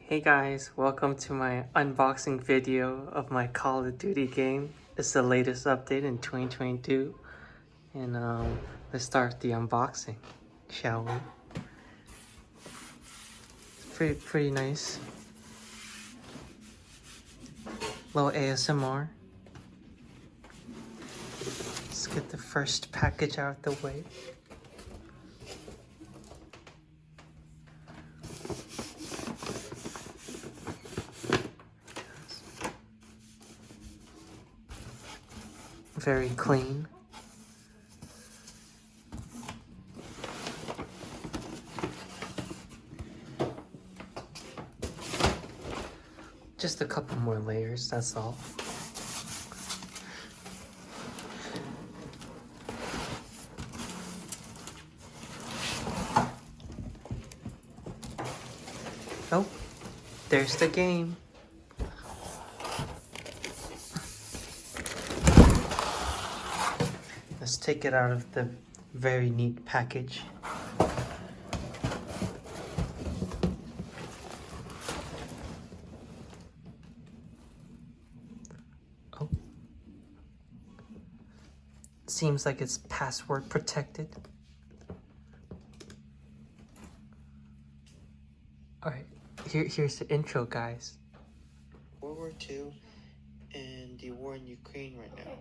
Hey guys, welcome to my unboxing video of my Call of Duty game. It's the latest update in 2022. And let's start the unboxing, shall we? It's pretty nice. Little ASMR. Let's get the first package out of the way. Very clean. Just a couple more layers, that's all. Oh, there's the game. Let's take it out of the very neat package. Oh. Seems like it's password protected. Alright, here's the intro, guys. World War II and the war in Ukraine right now.